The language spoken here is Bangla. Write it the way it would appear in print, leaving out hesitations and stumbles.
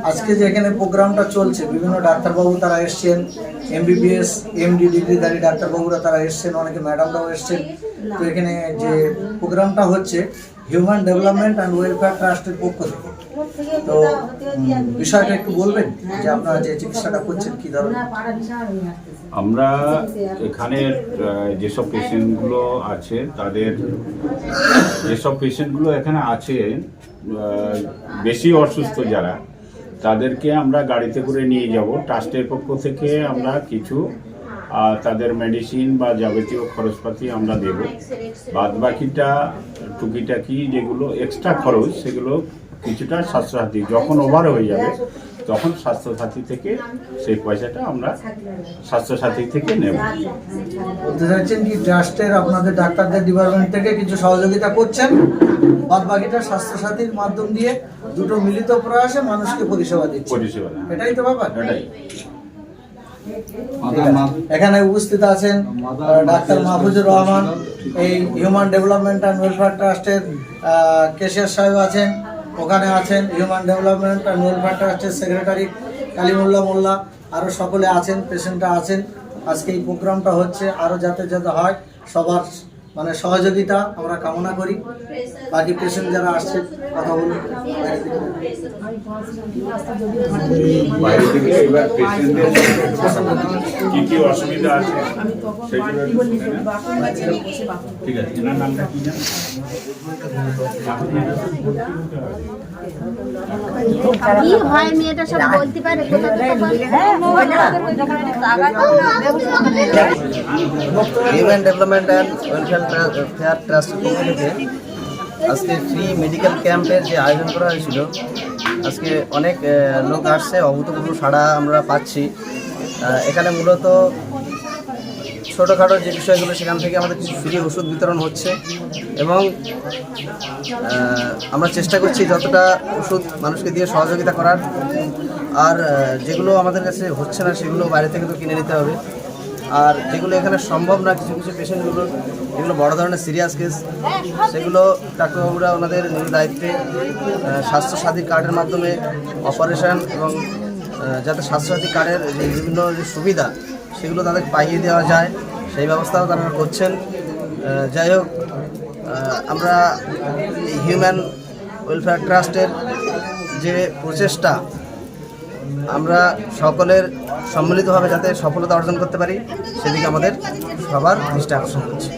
আজকে যে এখানে প্রোগ্রামটা চলছে, বিভিন্ন ডাক্তারবাবু তারা এসছেন, MBBS MD ডিগ্রিধারী ডাক্তারবাবুরা তারা এসছেন, অনেকে ম্যাডামরাও এসছেন। তো এখানে যে প্রোগ্রামটা হচ্ছে হিউম্যান ডেভেলপমেন্ট অ্যান্ড ওয়েলফেয়ার ট্রাস্টের পক্ষ থেকে। তো বিষয়টা একটু বলবেন যে আপনারা যে চিকিৎসাটা করছেন কী ধরনের? আমরা এখানে যেসব পেশেন্টগুলো আছে তাদের এখানে আছে বেশি অসুস্থ যারা, তাদেরকে আমরা গাড়িতে করে নিয়ে যাব। ট্রাস্টের পক্ষ থেকে আমরা কিছু তাদের মেডিসিন বা যাবতীয় খরচপাতি আমরা দেব। বাদ বাকিটা টুকিটাকি যেগুলো এক্সট্রা খরচ সেগুলো কিছুটা স্বাস্থ্যসাথী, যখন ওভার হয়ে যাবে তখন স্বাস্থ্যসাথী থেকে সেই পয়সাটা আমরা স্বাস্থ্যসাথী থেকে নেব। বলতে চাইছেন কি ট্রাস্টের আপনাদের ডাক্তারদের ডিপার্টমেন্ট থেকে কিছু সহযোগিতা করছেন, বাদ বাকিটা স্বাস্থ্যসাথীর মাধ্যম দিয়ে দুটো মিলিত প্রয়াসে মানুষকে পরিষেবা দিচ্ছে। এটাই তো ব্যাপার। এটাই। এখানে উপস্থিত আছেন ডাক্তার মাহফুজুর রহমান, এই হিউম্যান ডেভেলপমেন্ট অ্যান্ড ওয়েলফেয়ার ট্রাস্টের কেশিয়ার সাহেব আছেন, ওখানে আছেন হিউম্যান ডেভেলপমেন্ট অ্যান্ড ওয়েলফেয়ার ট্রাস্টের সেক্রেটারি কালিমুল্লাহ মোল্লা, আরও সকলে আছেন, পেশেন্টরা আছেন। আজকে এই প্রোগ্রামটা হচ্ছে, আরও যাতে হয় সবার মানে সহযোগিতা আমরা কামনা করি। বাকি পেশেন্ট যারা আসছে কথা বলুন। বাইরে থেকে এবার পেশেন্টদের কি কি অসুবিধা আছে সেগুলো ঠিক আছে। এনার নামটা কি জানেন? কি হয় মেয়েটা সব বলতে পারে। Human development and welfare trust থেকে আজকে ফ্রি মেডিকেল ক্যাম্পের যে আয়োজন করা হয়েছিল, আজকে অনেক লোক আসছে, অভূতপূর্ব সাড়া আমরা পাচ্ছি। এখানে মূলত ছোটোখাটো যে বিষয়গুলো সেখান থেকে আমাদের কিছু ফ্রি ওষুধ বিতরণ হচ্ছে এবং আমরা চেষ্টা করছি যতটা ওষুধ মানুষকে দিয়ে সহযোগিতা করার। আর যেগুলো আমাদের কাছে হচ্ছে না সেগুলো বাইরে থেকে তো কিনে নিতে হবে। আর যেগুলো এখানে সম্ভব না, কিছু কিছু পেশেন্টগুলো যেগুলো বড় ধরনের সিরিয়াস কেস, সেগুলো ডাক্তারবাবুরা ওনাদের নিজ দায়িত্বে স্বাস্থ্যসাথী কার্ডের মাধ্যমে অপারেশন এবং যাতে স্বাস্থ্যসাথী কার্ডের যে বিভিন্ন যে সুবিধা সেগুলো তাদের পাইয়ে দেওয়া যায় সেই ব্যবস্থাও তারা করছেন। যাই হোক, আমরা হিউম্যান ওয়েলফেয়ার ট্রাস্টের যে প্রচেষ্টা, আমরা সকলের সম্মিলিতভাবে যাতে সফলতা অর্জন করতে পারি সেদিকে আমাদের সবার দৃষ্টি আকর্ষণ করছি।